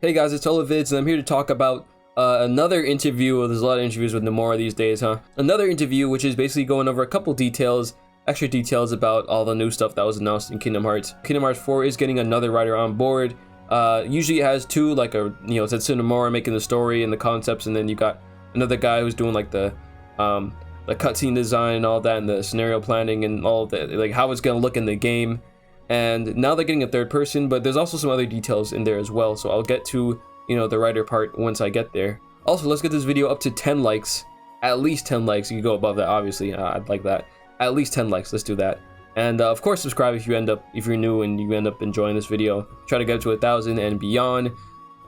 Hey guys, it's Oluvids, and I'm here to talk about another interview. There's a lot of interviews with Nomura these days, huh? Another interview, which is basically going over a couple details, extra details about all the new stuff that was announced in Kingdom Hearts. Kingdom Hearts 4 is getting another writer on board. Usually it has two, like Tetsuya Nomura making the story and the concepts, and then you got another guy who's doing like the cutscene design and all that, and the scenario planning and all of that, like how it's gonna look in the game. And now they're getting a third person, but there's also some other details in there as well. So I'll get to, the writer part once I get there. Also, let's get this video up to 10 likes, at least 10 likes. You can go above that, obviously. I'd like that. At least 10 likes. Let's do that. And of course, subscribe if you're new and you end up enjoying this video. Try to get it to 1,000 and beyond.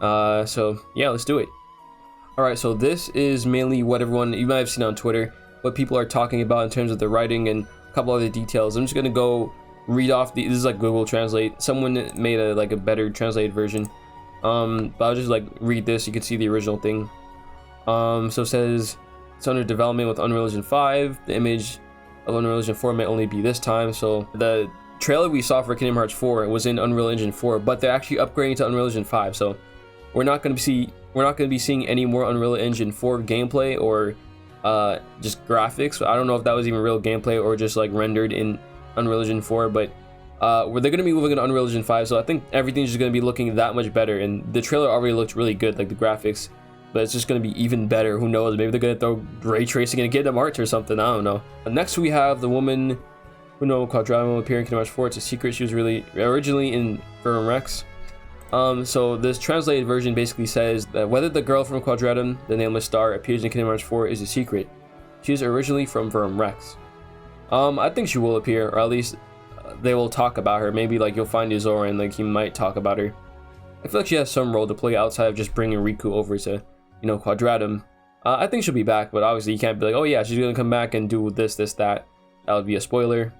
So yeah, let's do it. All right. So this is mainly what you might have seen on Twitter, what people are talking about in terms of the writing and a couple other details. I'm just gonna go read off this is like Google Translate. Someone made a better translated version, but I'll just read this. You can see the original thing. So it says it's under development with Unreal Engine 5. The image of Unreal Engine 4 may only be this time. So the trailer we saw for Kingdom Hearts 4 was in Unreal Engine 4, but they're actually upgrading to Unreal Engine 5. So we're not going to be seeing any more Unreal Engine 4 gameplay or just graphics. I don't know if that was even real gameplay or just rendered in Unreal Engine 4, but they're going to be moving into Unreal Engine 5, so I think everything's just going to be looking that much better. And the trailer already looked really good, like the graphics, but it's just going to be even better. Who knows, maybe they're going to throw ray tracing in Kingdom Hearts or something, I don't know. Next we have the woman who Quadratum will appear in Kingdom Hearts 4. It's a secret. She was really originally in Verum Rex. So this translated version basically says that whether the girl from Quadratum, the nameless star, appears in Kingdom Hearts 4 is a secret. She is originally from Verum Rex. I think she will appear, or at least they will talk about her. Maybe you'll find Izora and he might talk about her. I feel like she has some role to play outside of just bringing Riku over to, Quadratum. I think she'll be back, but obviously you can't be like, oh yeah, she's gonna come back and do this, that. That would be a spoiler.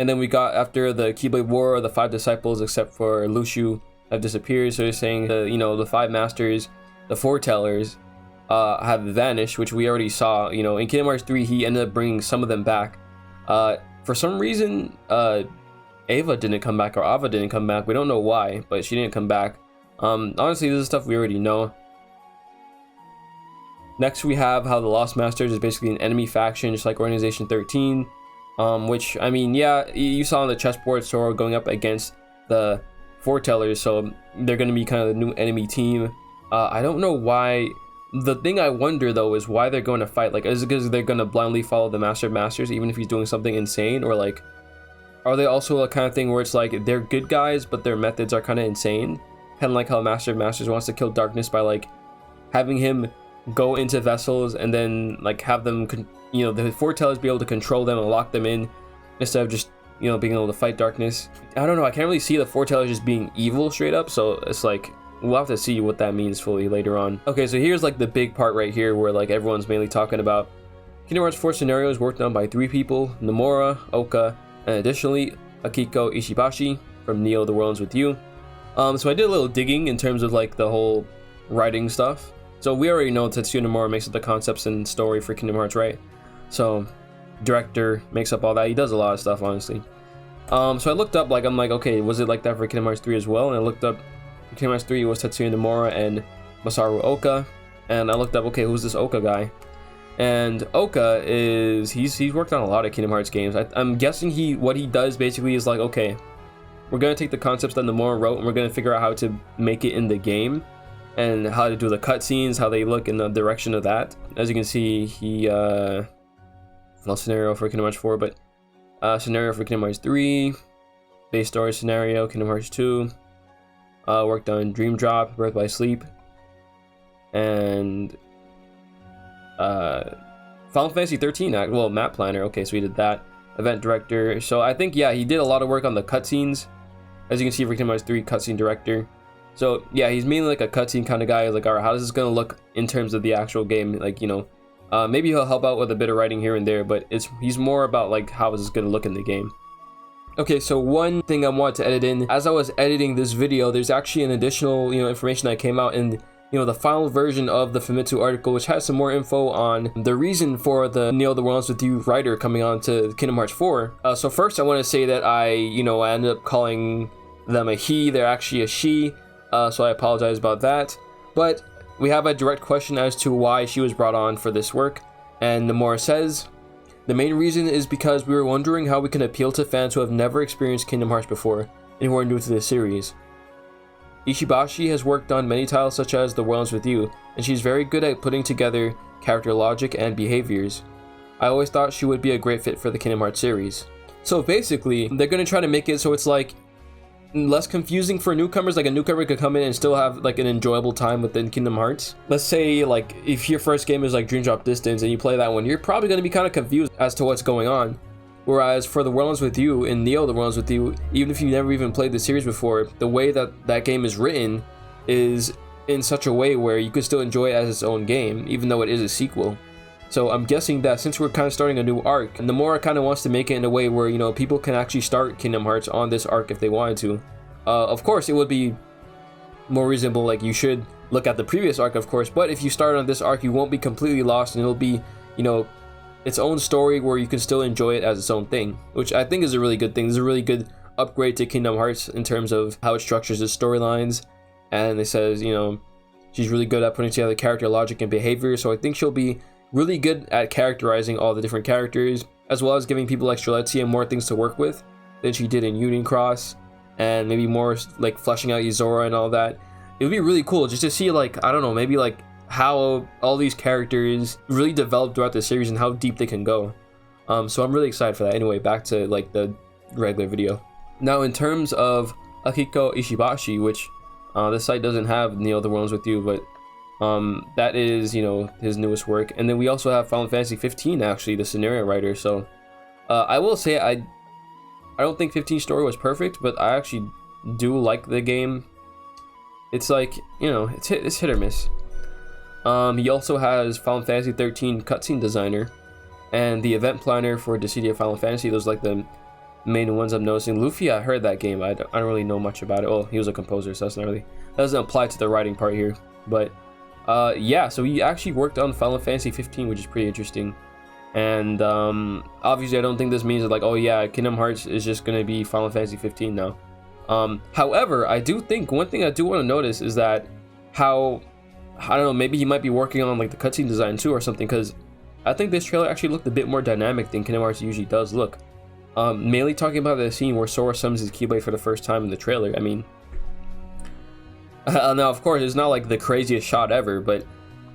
And then we got, after the Keyblade War, the 5 disciples, except for Luxu, have disappeared. So they're saying the 5 masters, the foretellers, have vanished, which we already saw. In Kingdom Hearts 3, he ended up bringing some of them back. For some reason, Ava didn't come back, or Ava didn't come back. We don't know why, but she didn't come back. Honestly, this is stuff we already know. Next, we have how the Lost Masters is basically an enemy faction, just like Organization 13. Which, I mean, yeah, you saw on the chessboard Sora going up against the foretellers, so they're going to be kind of the new enemy team. I don't know why. The thing I wonder though is why they're going to fight. Is it because they're going to blindly follow the Master of Masters even if he's doing something insane, or are they also a kind of thing where it's they're good guys but their methods are kind of insane, kind of like how Master of Masters wants to kill Darkness by having him go into vessels and then have them the foretellers be able to control them and lock them in instead of just being able to fight Darkness. I don't know, I can't really see the foretellers just being evil straight up, so it's we'll have to see what that means fully later on. Okay, so here's the big part right here where everyone's mainly talking about. Kingdom Hearts 4 scenario is worked on by 3 people: Nomura, Oka, and additionally Akiko Ishibashi from Neo: The World Ends With You. So I did a little digging in terms of the whole writing stuff. So we already know Tetsuya Nomura makes up the concepts and story for Kingdom Hearts, right? So director makes up all that. He does a lot of stuff, honestly. So I looked up, I'm okay, was it like that for Kingdom Hearts 3 as well? And I looked up Kingdom Hearts 3 was Tetsuya Nomura and Masaru Oka, and I looked up, okay, who's this Oka guy? And Oka he's worked on a lot of Kingdom Hearts games. I'm guessing what he does basically is okay, we're gonna take the concepts that Nomura wrote and we're gonna figure out how to make it in the game and how to do the cutscenes, how they look in the direction of that. As you can see, he no scenario for Kingdom Hearts 4, but scenario for Kingdom Hearts 3, base story scenario, Kingdom Hearts 2. Worked on Dream Drop, Birth by Sleep, and Final Fantasy 13 map planner. Okay, so he did that. Event director. So I think, yeah, he did a lot of work on the cutscenes. As you can see for Kingdom Hearts 3, cutscene director. So yeah, he's mainly a cutscene kind of guy. All right, how is this gonna look in terms of the actual game? Maybe he'll help out with a bit of writing here and there, but he's more about how is this gonna look in the game. Okay, so one thing I wanted to edit in, as I was editing this video, there's actually an additional, information that came out in, the final version of the Famitsu article, which has some more info on the reason for the Neo: The World Ends With You writer coming on to Kingdom Hearts 4. So first I want to say that I ended up calling them a he, they're actually a she. so I apologize about that. But we have a direct question as to why she was brought on for this work, and Nomura says, "The main reason is because we were wondering how we can appeal to fans who have never experienced Kingdom Hearts before and who are new to this series. Ishibashi has worked on many titles such as The World Ends With You, and she's very good at putting together character logic and behaviors. I always thought she would be a great fit for the Kingdom Hearts series." So basically, they're going to try to make it so it's like less confusing for newcomers. Like a newcomer could come in and still have like an enjoyable time within Kingdom Hearts. Let's say like if your first game is like Dream Drop Distance and you play that one, you're probably going to be kind of confused as to what's going on. Whereas for The World Ends With You, in Neo The World Ends With You, even if you never even played the series before, the way that that game is written is in such a way where you could still enjoy it as its own game, even though it is a sequel. So I'm guessing that since we're kind of starting a new arc, Nomura kind of wants to make it in a way where, you know, people can actually start Kingdom Hearts on this arc if they wanted to. Of course, it would be more reasonable, like you should look at the previous arc, of course, but if you start on this arc, you won't be completely lost, and it'll be, you know, its own story where you can still enjoy it as its own thing, which I think is a really good thing. This is a really good upgrade to Kingdom Hearts in terms of how it structures its storylines. And it says, you know, she's really good at putting together character logic and behavior, so I think she'll be really good at characterizing all the different characters, as well as giving people like Strelitzia more things to work with than she did in Union Cross, and maybe more like fleshing out Yuzora and all that. It would be really cool just to see, like, I don't know, maybe like how all these characters really develop throughout the series and how deep they can go. So I'm really excited for that. Anyway, back to like the regular video. Now in terms of Akiko Ishibashi, which this site doesn't have Neo The World Ends With You, but that is, you know, his newest work. And then we also have Final Fantasy 15, actually, the scenario writer. So I will say I don't think 15's story was perfect, but I actually do like the game. It's like, you know, it's hit or miss. He also has Final Fantasy 13 cutscene designer and the event planner for Dissidia Final Fantasy. Those are like the main ones I'm noticing. Luffy, I heard that game. I don't really know much about it. Oh, he was a composer, so that doesn't apply to the writing part here. But yeah, so he actually worked on Final Fantasy 15, which is pretty interesting. And obviously, I don't think this means that, like, oh yeah, Kingdom Hearts is just gonna be Final Fantasy 15 now. However, I do think one thing I do want to notice is that how, I don't know, maybe he might be working on like the cutscene design too or something, because I think this trailer actually looked a bit more dynamic than Kingdom Hearts usually does look. Mainly talking about the scene where Sora summons his Keyblade for the first time in the trailer. I mean, now of course it's not like the craziest shot ever, but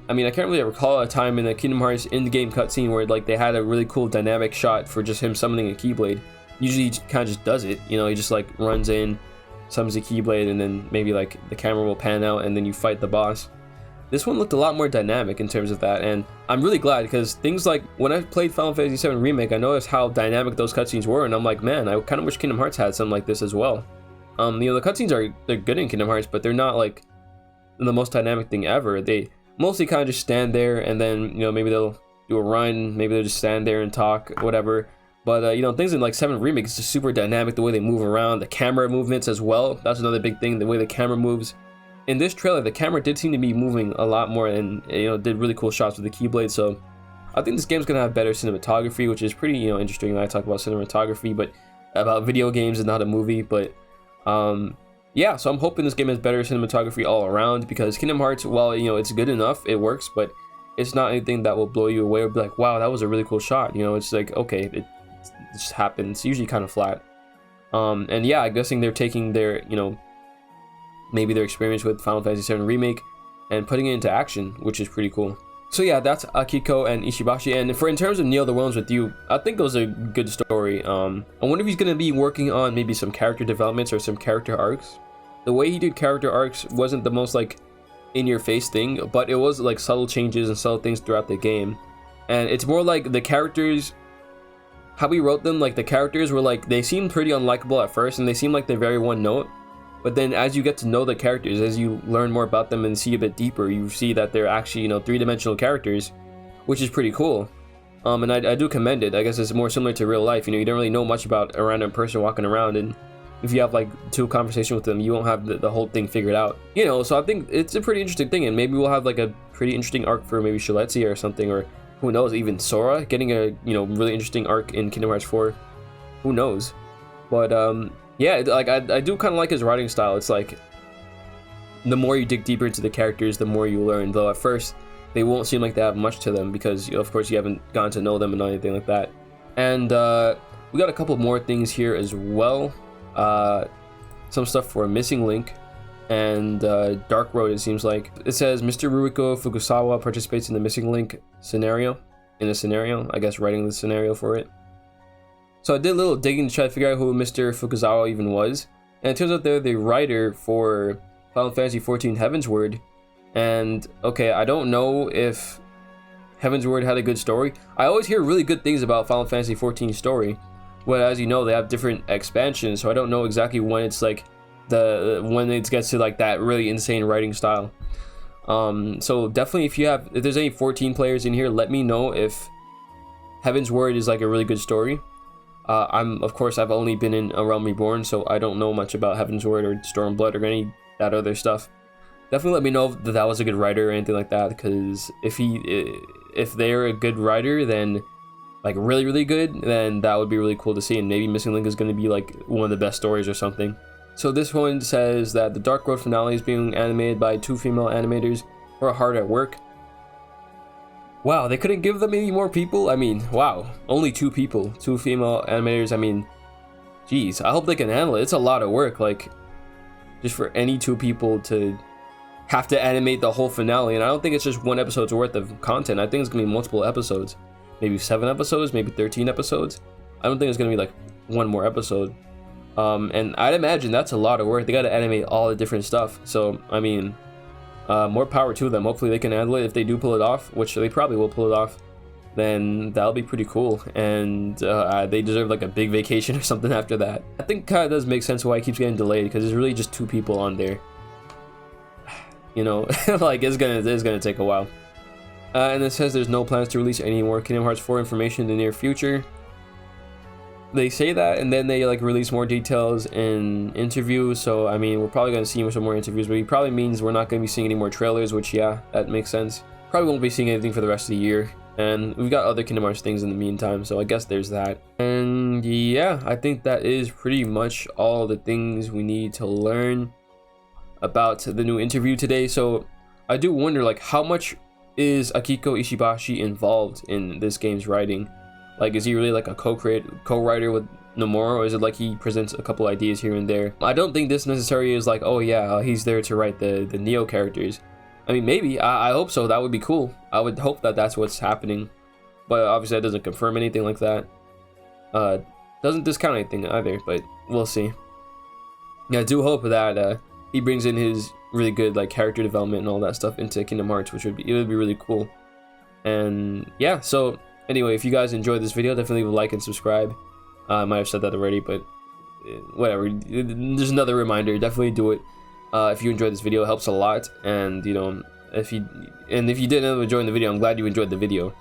I mean, I can't really recall a time in the Kingdom Hearts in-game cutscene where like they had a really cool dynamic shot for just him summoning a Keyblade. Usually he kind of just does it, you know, he just like runs in, summons a Keyblade, and then maybe like the camera will pan out and then you fight the boss. This one looked a lot more dynamic in terms of that, and I'm really glad, because things like when I played Final Fantasy VII Remake, I noticed how dynamic those cutscenes were, and I'm like, man, I kind of wish Kingdom Hearts had something like this as well. You know, the cutscenes they're good in Kingdom Hearts, but they're not like the most dynamic thing ever. They mostly kind of just stand there, and then, you know, maybe they'll do a run, maybe they'll just stand there and talk, whatever. But you know, things in like 7 Remake is just super dynamic, the way they move around, the camera movements as well. That's another big thing, the way the camera moves. In this trailer, the camera did seem to be moving a lot more, and, you know, did really cool shots with the Keyblade. So I think this game's gonna have better cinematography, which is pretty, you know, interesting when I talk about cinematography, but about video games and not a movie. But yeah, so I'm hoping this game has better cinematography all around, because Kingdom Hearts, while, you know, it's good enough, it works, but it's not anything that will blow you away or be like, wow, that was a really cool shot. You know, it's like, okay, it just happens. It's usually kind of flat. And yeah, I'm guessing they're taking their, you know, maybe their experience with Final Fantasy VII Remake and putting it into action, which is pretty cool. So yeah, that's Akiko and Ishibashi. And in terms of Neo The World Ends With You, I think it was a good story. I wonder if he's going to be working on maybe some character developments or some character arcs. The way he did character arcs wasn't the most like in-your-face thing, but it was like subtle changes and subtle things throughout the game. And it's more like the characters, how we wrote them, like the characters were like, they seemed pretty unlikable at first, and they seem like they're very one note. But then as you get to know the characters, as you learn more about them and see a bit deeper, you see that they're actually, you know, 3-dimensional characters, which is pretty cool. And I do commend it. I guess it's more similar to real life. You know, you don't really know much about a random person walking around, and if you have like 2 conversations with them, you won't have the whole thing figured out. You know, so I think it's a pretty interesting thing, and maybe we'll have like a pretty interesting arc for maybe Strelitzia or something, or who knows, even Sora getting a, you know, really interesting arc in Kingdom Hearts 4. Who knows? But yeah, like I do kind of like his writing style. It's like, the more you dig deeper into the characters, the more you learn. Though at first, they won't seem like they have much to them because, of course, you haven't gotten to know them and anything like that. And we got a couple more things here as well. Some stuff for a missing link and Dark Road, it seems like. It says Mr. Ruiko Fukusawa participates in the missing link scenario. In a scenario, I guess writing the scenario for it. So I did a little digging to try to figure out who Mr. Fukusawa even was. And it turns out they're the writer for Final Fantasy XIV Heavensward. And okay, I don't know if Heavensward had a good story. I always hear really good things about Final Fantasy XIV story. But as you know, they have different expansions, so I don't know exactly when it's like when it gets to like that really insane writing style. So definitely if there's any 14 players in here, let me know if Heavensward is like a really good story. Of course I've only been in A Realm Reborn, so I don't know much about Heavensward or Stormblood or any that other stuff. Definitely let me know if that was a good writer or anything like that, because if they're a good writer, then like really, really good, then that would be really cool to see, and maybe Missing Link is going to be like one of the best stories or something. So this one says that the Dark Road finale is being animated by 2 female animators who are hard at work. Wow, they couldn't give them any more people? I mean, wow, only 2 people, 2 female animators. I mean, geez, I hope they can handle it. It's a lot of work, like, just for any 2 people to have to animate the whole finale. And I don't think it's just 1 episode's worth of content. I think it's gonna be multiple episodes, maybe 7 episodes, maybe 13 episodes. I don't think it's gonna be like 1 more episode. And I'd imagine that's a lot of work. They gotta animate all the different stuff. So I mean, more power to them. Hopefully they can handle it. If they do pull it off, which they probably will pull it off, then that'll be pretty cool. And they deserve like a big vacation or something after that. I think it kind of does make sense why it keeps getting delayed, because there's really just 2 people on there. You know, like it's gonna take a while. And it says there's no plans to release any more Kingdom Hearts 4 information in the near future. They say that, and then they like release more details in interviews. So I mean, we're probably gonna see some more interviews, but it probably means we're not gonna be seeing any more trailers, which yeah, that makes sense. Probably won't be seeing anything for the rest of the year, and we've got other Kingdom Hearts things in the meantime, so I guess there's that. And yeah, I think that is pretty much all the things we need to learn about the new interview today. So I do wonder, like, how much is Akiko Ishibashi involved in this game's writing? Like, is he really like a co-writer with Nomura, or is it like he presents a couple ideas here and there? I don't think this necessarily is like, oh yeah, he's there to write the Neo characters. I mean, maybe, I hope so. That would be cool. I would hope that that's what's happening, but obviously that doesn't confirm anything like that. Doesn't discount anything either, but we'll see. Yeah, I do hope that he brings in his really good like character development and all that stuff into Kingdom Hearts, which would be really cool. And yeah, so anyway, if you guys enjoyed this video, definitely leave a like and subscribe. I might have said that already, but whatever. There's another reminder. Definitely do it if you enjoyed this video. It helps a lot. And you know, if you didn't end up enjoying the video, I'm glad you enjoyed the video.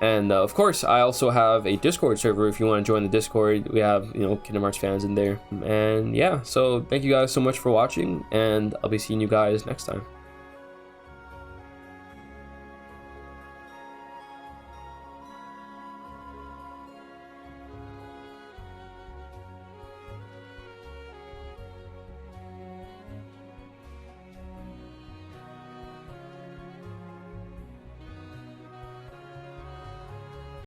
And of course, I also have a Discord server. If you want to join the Discord, we have, you know, Kingdom Hearts fans in there. And yeah, so thank you guys so much for watching, and I'll be seeing you guys next time.